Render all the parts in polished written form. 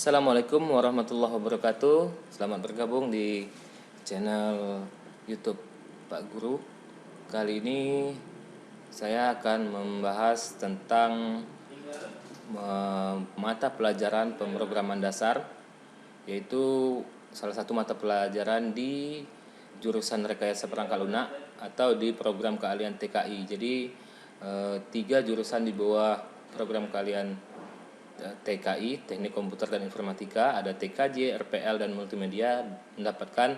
Assalamualaikum warahmatullahi wabarakatuh. Selamat bergabung di channel YouTube Pak Guru. Kali ini saya akan membahas tentang mata pelajaran pemrograman dasar, yaitu salah satu mata pelajaran di jurusan rekayasa perangkat lunak atau di program keahlian TKI. Jadi 3 jurusan di bawah program keahlian TKI, Teknik Komputer dan Informatika, ada TKJ, RPL, dan Multimedia mendapatkan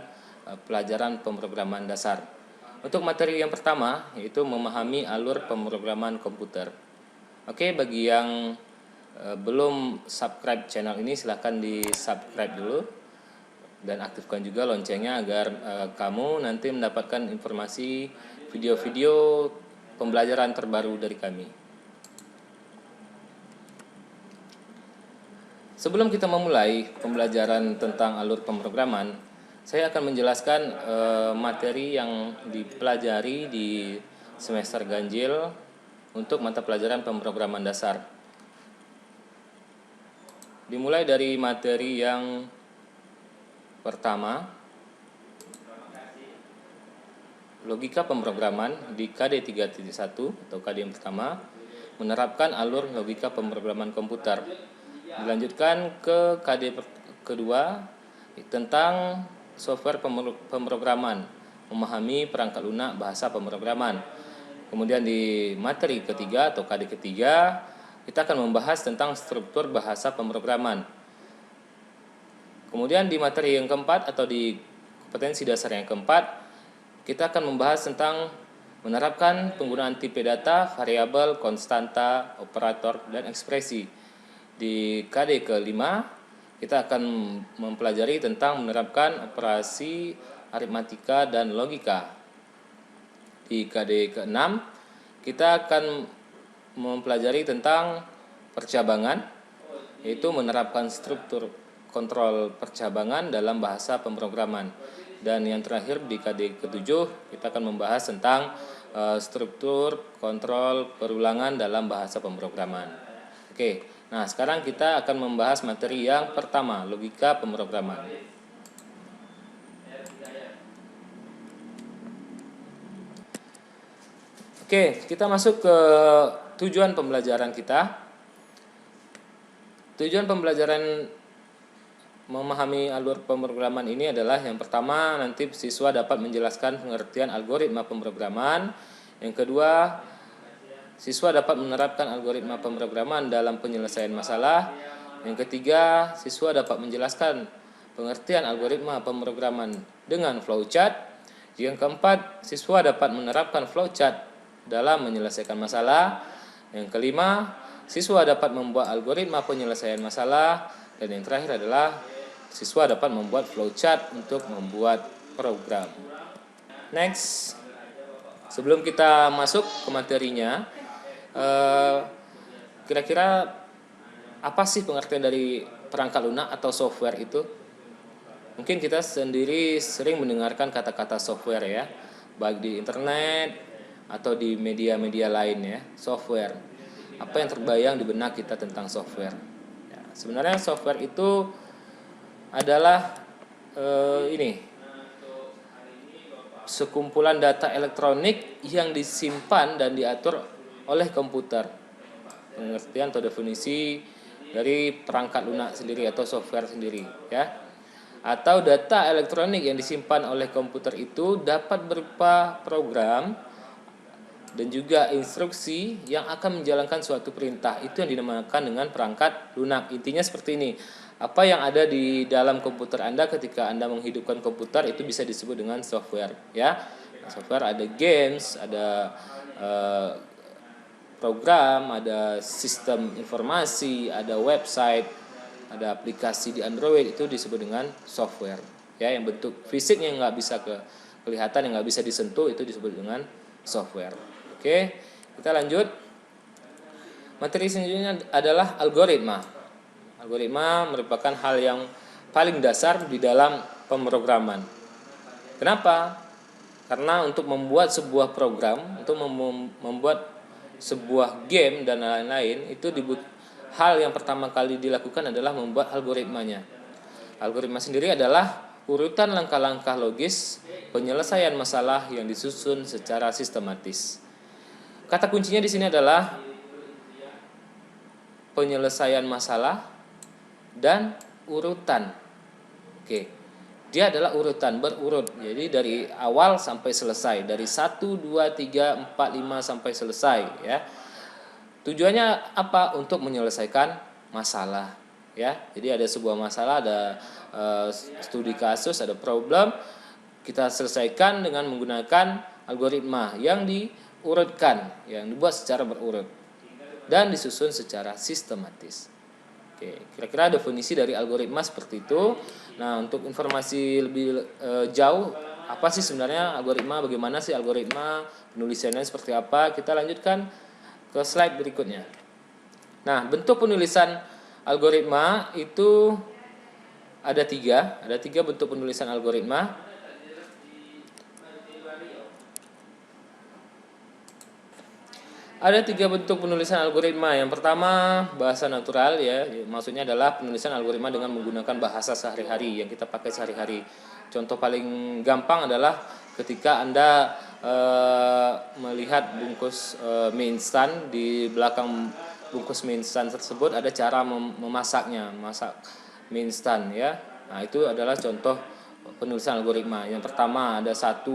pelajaran pemrograman dasar. Untuk materi yang pertama yaitu memahami alur pemrograman komputer. Oke, bagi yang belum subscribe channel ini silahkan di subscribe dulu dan aktifkan juga loncengnya agar kamu nanti mendapatkan informasi video-video pembelajaran terbaru dari kami. Sebelum kita memulai pembelajaran tentang alur pemrograman, saya akan menjelaskan materi yang dipelajari di semester ganjil untuk mata pelajaran pemrograman dasar. Dimulai dari materi yang pertama, logika pemrograman di KD 3.1 atau KD yang pertama, menerapkan alur logika pemrograman komputer. Dilanjutkan ke KD kedua tentang software pemrograman, memahami perangkat lunak bahasa pemrograman. Kemudian di materi ketiga atau KD ketiga kita akan membahas tentang struktur bahasa pemrograman. Kemudian di materi yang keempat atau di kompetensi dasar yang keempat kita akan membahas tentang menerapkan penggunaan tipe data, variabel, konstanta, operator, dan ekspresi. Di KD kelima kita akan mempelajari tentang menerapkan operasi aritmatika dan logika. Di KD ke-6 kita akan mempelajari tentang percabangan, yaitu menerapkan struktur kontrol percabangan dalam bahasa pemrograman. Dan yang terakhir di KD ke-7 kita akan membahas tentang struktur kontrol perulangan dalam bahasa pemrograman. Oke. Nah, sekarang kita akan membahas materi yang pertama, logika pemrograman. Oke, kita masuk ke tujuan pembelajaran kita. Tujuan pembelajaran memahami alur pemrograman ini adalah yang pertama, nanti siswa dapat menjelaskan pengertian algoritma pemrograman. Yang kedua, siswa dapat menerapkan algoritma pemrograman dalam penyelesaian masalah. Yang ketiga, siswa dapat menjelaskan pengertian algoritma pemrograman dengan flowchart. Yang keempat, siswa dapat menerapkan flowchart dalam menyelesaikan masalah. Yang kelima, siswa dapat membuat algoritma penyelesaian masalah. Dan yang terakhir adalah siswa dapat membuat flowchart untuk membuat program. Next, sebelum kita masuk ke materinya, kira-kira apa sih pengertian dari perangkat lunak atau software itu? Mungkin kita sendiri sering mendengarkan kata-kata software ya, baik di internet atau di media-media lain ya, software. Apa yang terbayang di benak kita tentang software? Ya, sebenarnya software itu adalah sekumpulan data elektronik yang disimpan dan diatur oleh komputer. Pengertian atau definisi dari perangkat lunak sendiri atau software sendiri ya. Atau data elektronik yang disimpan oleh komputer itu dapat berupa program dan juga instruksi yang akan menjalankan suatu perintah. Itu yang dinamakan dengan perangkat lunak. Intinya seperti ini. Apa yang ada di dalam komputer Anda ketika Anda menghidupkan komputer itu bisa disebut dengan software ya. Software ada games, ada program, ada sistem informasi, ada website, ada aplikasi di Android, itu disebut dengan software ya, yang bentuk fisiknya nggak bisa kelihatan, yang nggak bisa disentuh, itu disebut dengan software. Oke, kita lanjut. Materi selanjutnya adalah algoritma. Algoritma merupakan hal yang paling dasar di dalam pemrograman. Kenapa? Karena untuk membuat sebuah program, untuk membuat sebuah game dan lain-lain itu hal yang pertama kali dilakukan adalah membuat algoritmanya. Algoritma sendiri adalah urutan langkah-langkah logis penyelesaian masalah yang disusun secara sistematis. Kata kuncinya di sini adalah penyelesaian masalah dan urutan. Oke. Dia adalah urutan, berurut. Jadi dari awal sampai selesai, dari 1 2 3 4 5 sampai selesai, ya. Tujuannya apa? Untuk menyelesaikan masalah, ya. Jadi ada sebuah masalah, ada studi kasus, ada problem, kita selesaikan dengan menggunakan algoritma yang diurutkan, yang dibuat secara berurut dan disusun secara sistematis. Oke, kira-kira definisi dari algoritma seperti itu. Nah, untuk informasi lebih jauh, apa sih sebenarnya algoritma, bagaimana sih algoritma, penulisannya seperti apa, kita lanjutkan ke slide berikutnya. Nah, bentuk penulisan algoritma itu ada tiga bentuk penulisan algoritma. Ada 3 bentuk penulisan algoritma. Yang pertama bahasa natural, ya, maksudnya adalah penulisan algoritma dengan menggunakan bahasa sehari-hari yang kita pakai sehari-hari. Contoh paling gampang adalah ketika Anda melihat bungkus mie instan, di belakang bungkus mie instan tersebut ada cara memasaknya, masak mie instan, ya. Nah, itu adalah contoh penulisan algoritma. Yang pertama ada 1,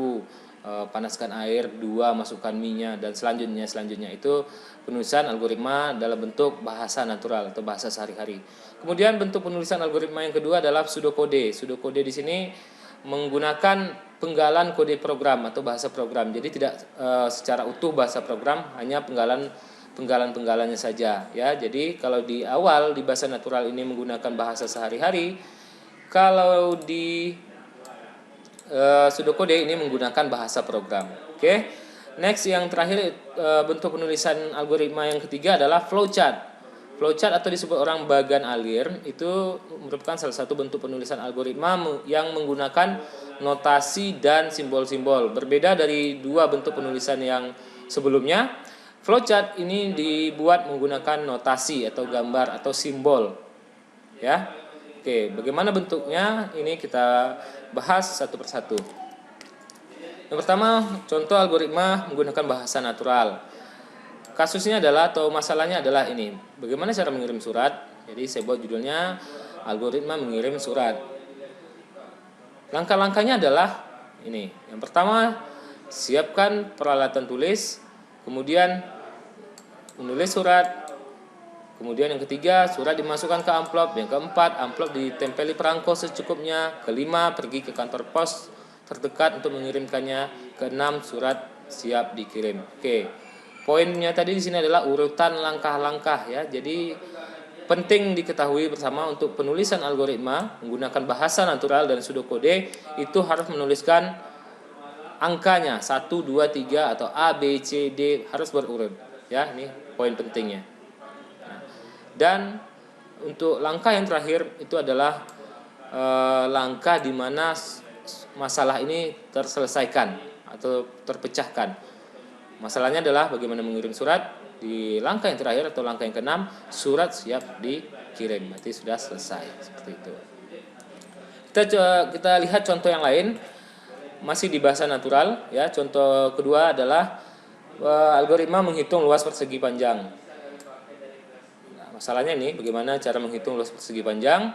panaskan air, 2, masukkan mie-nya, dan selanjutnya itu penulisan algoritma dalam bentuk bahasa natural atau bahasa sehari-hari. Kemudian bentuk penulisan algoritma yang kedua adalah pseudokode. Pseudokode di sini menggunakan penggalan kode program atau bahasa program. Jadi tidak secara utuh bahasa program, hanya penggalan-penggalannya saja, ya. Jadi kalau di awal di bahasa natural ini menggunakan bahasa sehari-hari, kalau di pseudokode ini menggunakan bahasa program. Oke. Next, yang terakhir bentuk penulisan algoritma yang ketiga adalah flowchart. Flowchart atau disebut orang bagan alir itu merupakan salah satu bentuk penulisan algoritma yang menggunakan notasi dan simbol-simbol. Berbeda dari 2 bentuk penulisan yang sebelumnya, flowchart ini dibuat menggunakan notasi atau gambar atau simbol, ya. Oke, bagaimana bentuknya? Ini kita bahas satu persatu. Yang pertama, contoh algoritma menggunakan bahasa natural. Kasusnya adalah, atau masalahnya adalah ini. Bagaimana cara mengirim surat? Jadi saya buat judulnya algoritma mengirim surat. Langkah-langkahnya adalah ini. Yang pertama, siapkan peralatan tulis, kemudian menulis surat. Kemudian yang ketiga, surat dimasukkan ke amplop. Yang keempat, amplop ditempeli perangko secukupnya. Kelima, pergi ke kantor pos terdekat untuk mengirimkannya. Keenam, surat siap dikirim. Oke. Poinnya tadi di sini adalah urutan langkah-langkah, ya. Jadi penting diketahui bersama untuk penulisan algoritma menggunakan bahasa natural dan pseudokode itu harus menuliskan angkanya 1 2 3 atau A B C D, harus berurut, ya. Ini poin pentingnya. Dan untuk langkah yang terakhir itu adalah langkah di mana masalah ini terselesaikan atau terpecahkan. Masalahnya adalah bagaimana mengirim surat. Di langkah yang terakhir atau langkah yang keenam, surat siap dikirim. Berarti sudah selesai, seperti itu. Kita lihat contoh yang lain, masih di bahasa natural, ya. Contoh kedua adalah algoritma menghitung luas persegi panjang. Masalahnya ini bagaimana cara menghitung luas persegi panjang.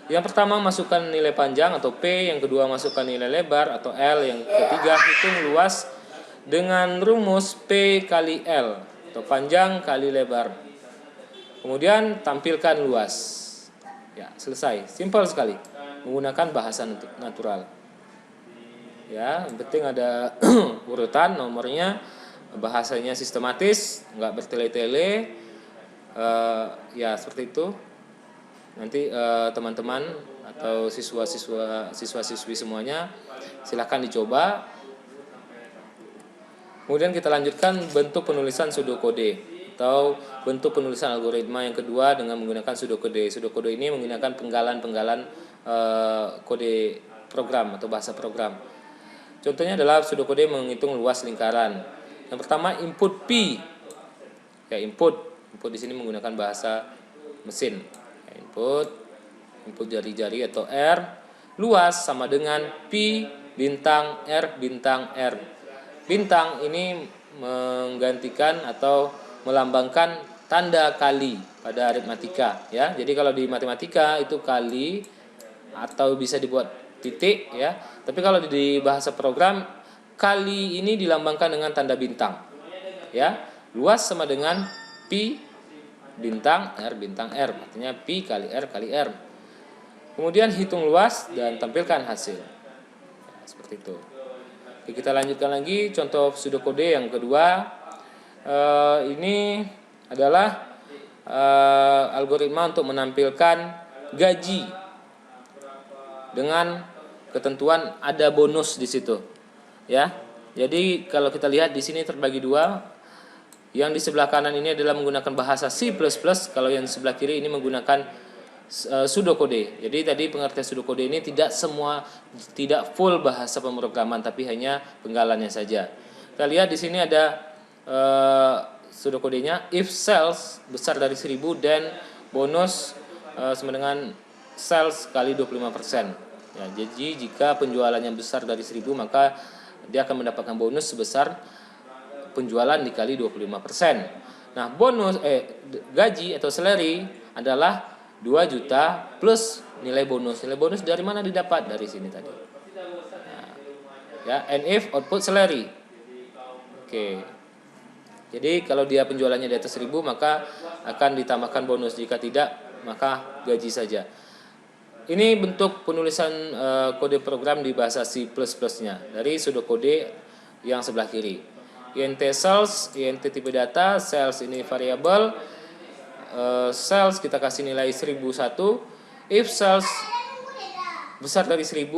Yang pertama, masukkan nilai panjang atau P. Yang kedua, masukkan nilai lebar atau L. Yang ketiga, hitung luas dengan rumus P kali L atau panjang kali lebar. Kemudian tampilkan luas. Ya, selesai. Simpel sekali. Menggunakan bahasa natural. Ya, yang penting ada urutan, nomornya, bahasanya sistematis, nggak bertele-tele. Ya, seperti itu. Nanti teman-teman atau siswa-siswi semuanya silakan dicoba. Kemudian kita lanjutkan bentuk penulisan pseudokode atau bentuk penulisan algoritma yang kedua dengan menggunakan pseudokode. Pseudokode ini menggunakan penggalan-penggalan kode program atau bahasa program. Contohnya adalah pseudokode menghitung luas lingkaran. Yang pertama, input P. Ya, input Input di sini menggunakan bahasa mesin. Input jari-jari atau R, luas sama dengan Pi bintang R bintang R. Bintang ini menggantikan atau melambangkan tanda kali pada aritmatika, ya. Jadi kalau di matematika itu kali atau bisa dibuat titik, ya. Tapi kalau di bahasa program, kali ini dilambangkan dengan tanda bintang, ya. Luas sama dengan Pi bintang R, artinya Pi kali R kali R. Kemudian hitung luas dan tampilkan hasil. Seperti itu. Oke, kita lanjutkan lagi contoh pseudokode yang kedua. Ini adalah algoritma untuk menampilkan gaji dengan ketentuan ada bonus di situ, ya. Jadi kalau kita lihat di sini terbagi dua. Yang di sebelah kanan ini adalah menggunakan bahasa C++, kalau yang di sebelah kiri ini menggunakan pseudokode. Jadi tadi pengertian pseudokode ini tidak full bahasa pemrograman, tapi hanya penggalannya saja. Kita lihat di sini ada pseudokodenya, if sales besar dari 1000 dan bonus sama dengan sales kali 25%. Ya, jadi jika penjualannya besar dari 1000 maka dia akan mendapatkan bonus sebesar penjualan dikali 25%. Nah, gaji atau salary adalah 2 juta plus nilai bonus. Nilai bonus dari mana didapat? Dari sini tadi. Nah, ya, and if output salary. Oke. Jadi kalau dia penjualannya di atas 1000 maka akan ditambahkan bonus, jika tidak maka gaji saja. Ini bentuk penulisan kode program di bahasa C++-nya dari pseudokode yang sebelah kiri. int sales, int tipe data, sales ini variabel, sales kita kasih nilai 1001. If sales besar dari 1000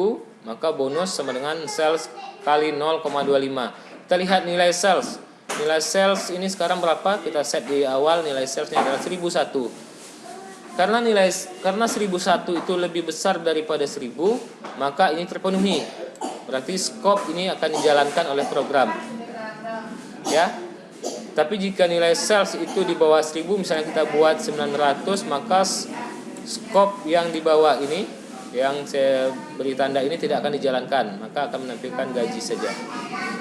maka bonus sama dengan sales kali 0,25. Kita lihat nilai sales. Nilai sales ini sekarang berapa? Kita set di awal nilai salesnya adalah 1001. Karena 1001 itu lebih besar daripada 1000, maka ini terpenuhi. Berarti scope ini akan dijalankan oleh program. Ya. Tapi jika nilai sales itu di bawah 1000, misalnya kita buat 900, maka scope yang di bawah ini yang saya beri tanda ini tidak akan dijalankan, maka akan menampilkan gaji saja.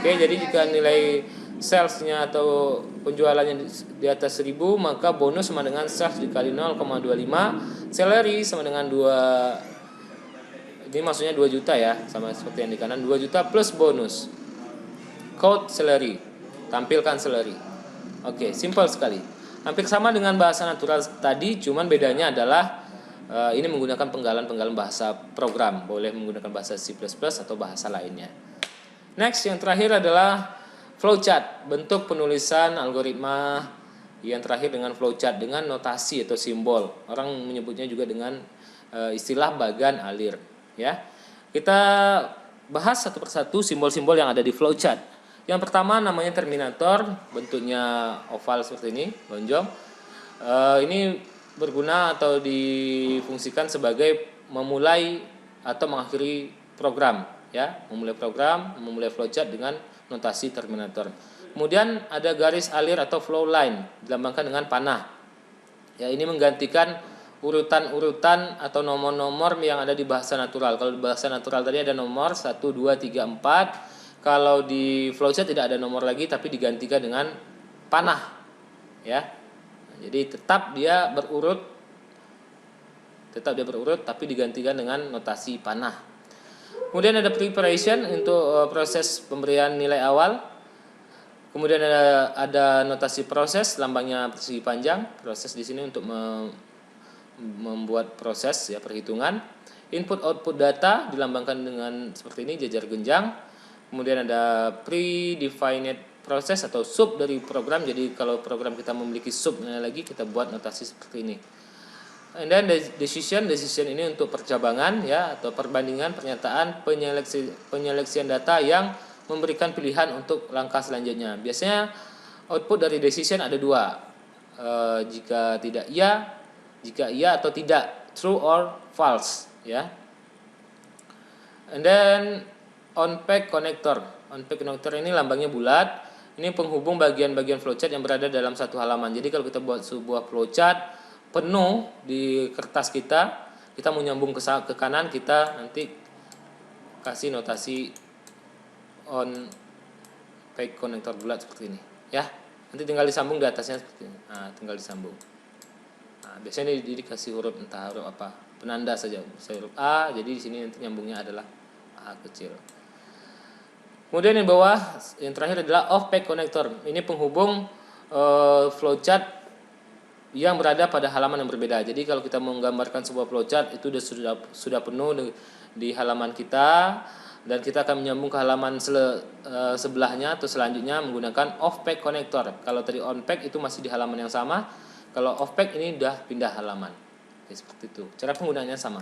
Oke, jadi jika nilai salesnya atau penjualannya di atas 1000, maka bonus sama dengan sales dikali 0,25, salary sama dengan 2, ini maksudnya 2 juta ya, sama seperti yang di kanan, 2 juta plus bonus. Code salary, tampilkan salary. Oke, simple sekali. Hampir sama dengan bahasa natural tadi, cuman bedanya adalah ini menggunakan penggalan bahasa program, boleh menggunakan bahasa C++ atau bahasa lainnya. Next, yang terakhir adalah flowchart, bentuk penulisan algoritma yang terakhir dengan flowchart dengan notasi atau simbol. Orang menyebutnya juga dengan istilah bagan alir, ya. Kita bahas satu persatu simbol-simbol yang ada di flowchart. Yang pertama namanya terminator, bentuknya oval seperti ini, lonjong. Ini berguna atau difungsikan sebagai memulai atau mengakhiri program, ya, memulai flowchart dengan notasi terminator. Kemudian ada garis alir atau flow line, dilambangkan dengan panah. Ya, ini menggantikan urutan-urutan atau nomor-nomor yang ada di bahasa natural. Kalau di bahasa natural tadi ada nomor 1, 2, 3, 4. Kalau di flowchart tidak ada nomor lagi, tapi digantikan dengan panah, ya. Jadi tetap dia berurut, tapi digantikan dengan notasi panah. Kemudian ada preparation untuk proses pemberian nilai awal. Kemudian ada notasi proses, lambangnya persegi panjang. Proses di sini untuk membuat proses, ya, perhitungan. Input output data dilambangkan dengan seperti ini, jajar genjang. Kemudian ada predefined proses atau sub dari program. Jadi kalau program kita memiliki subnya lagi, kita buat notasi seperti ini. And then decision ini untuk percabangan, ya, atau perbandingan pernyataan penyeleksian data yang memberikan pilihan untuk langkah selanjutnya. Biasanya output dari decision ada 2. Jika iya atau tidak, true or false, ya. And then on-pack connector ini lambangnya bulat. ini penghubung bagian-bagian flowchart yang berada dalam satu halaman. Jadi kalau kita buat sebuah flowchart penuh di kertas kita mau nyambung ke kanan, kita nanti kasih notasi on peg konektor bulat seperti ini, ya. Nanti tinggal disambung di atasnya seperti ini. Nah, tinggal disambung. Nah, biasanya dikasih huruf entah huruf apa, penanda saja. Saya huruf A, jadi di sini nanti nyambungnya adalah A kecil. Kemudian yang bawah, yang terakhir adalah off peg connector. Ini penghubung flowchart yang berada pada halaman yang berbeda. Jadi kalau kita menggambarkan sebuah flowchart itu sudah penuh di halaman kita, dan kita akan menyambung ke halaman sebelahnya atau selanjutnya menggunakan off peg connector. Kalau tadi on peg itu masih di halaman yang sama, kalau off peg ini udah pindah halaman. Oke, seperti itu. Cara penggunaannya sama.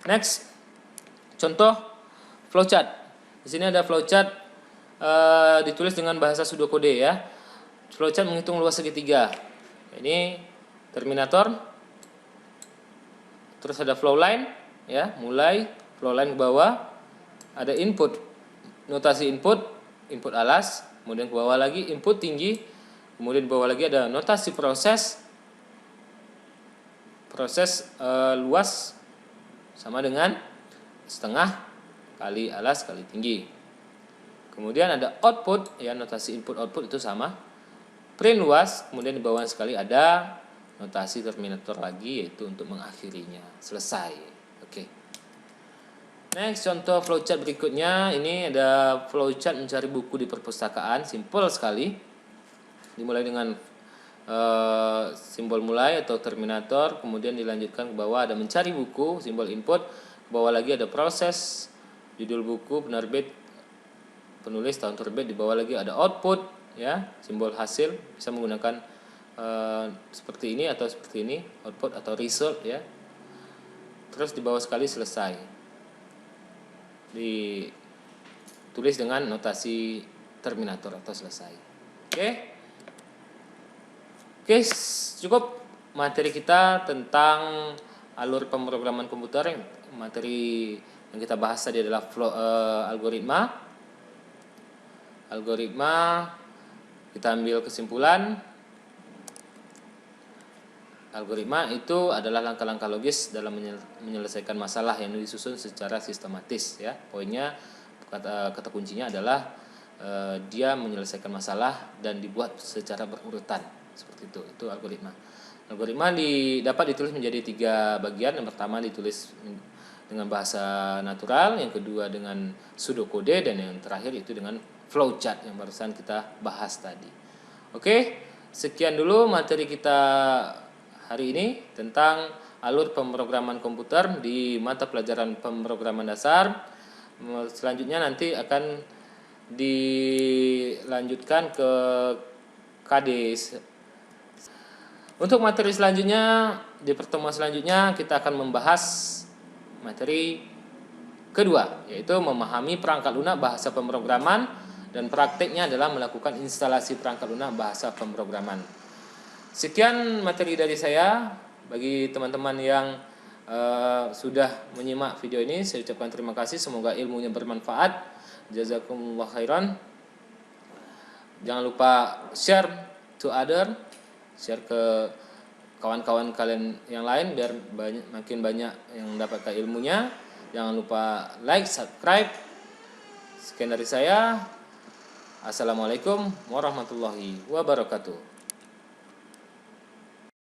Next, contoh flowchart. Di sini ada flowchart ditulis dengan bahasa pseudocode, ya. Flowchart menghitung luas segitiga. Ini terminator. Terus ada flow line, ya, mulai flow line ke bawah. Ada input, notasi input alas, kemudian ke bawah lagi input tinggi, kemudian ke bawah lagi ada notasi proses luas sama dengan setengah kali alas kali tinggi. Kemudian ada output, ya, notasi input output itu sama. Print luas, kemudian di bawah sekali ada notasi terminator lagi, yaitu untuk mengakhirinya. Selesai. Oke. Next, contoh flowchart berikutnya. Ini ada flowchart mencari buku di perpustakaan. Simple sekali. Dimulai dengan simbol mulai atau terminator, kemudian dilanjutkan ke bawah ada mencari buku, simbol input. Ke bawah lagi ada proses, judul buku, penerbit, penulis, tahun terbit. Di bawah lagi ada output, ya, simbol hasil. Bisa menggunakan seperti ini atau seperti ini, output atau result, ya. Terus di bawah sekali selesai. Ditulis dengan notasi terminator atau selesai. Oke, cukup materi kita tentang alur pemrograman komputer. Materi yang kita bahas tadi adalah algoritma. Kita ambil kesimpulan. Algoritma itu adalah langkah-langkah logis dalam menyelesaikan masalah yang disusun secara sistematis, ya. Poinnya, kata kuncinya adalah dia menyelesaikan masalah dan dibuat secara berurutan. Seperti itu algoritma. Algoritma dapat ditulis menjadi 3 bagian. Yang pertama ditulis dengan bahasa natural, yang kedua dengan pseudocode, dan yang terakhir itu dengan flowchart yang barusan kita bahas tadi. Oke, sekian dulu materi kita hari ini tentang alur pemrograman komputer di mata pelajaran pemrograman dasar. Selanjutnya nanti akan dilanjutkan ke KD. Untuk materi selanjutnya, di pertemuan selanjutnya kita akan membahas materi kedua, yaitu memahami perangkat lunak bahasa pemrograman, dan prakteknya adalah melakukan instalasi perangkat lunak bahasa pemrograman. Sekian materi dari saya. Bagi teman-teman yang sudah menyimak video ini, saya ucapkan terima kasih. Semoga ilmunya bermanfaat. Jazakumullah khairan. Jangan lupa share to other, share ke kawan-kawan kalian yang lain biar makin banyak yang mendapatkan ilmunya. Jangan lupa like, subscribe. Sekian dari saya. Assalamualaikum warahmatullahi wabarakatuh.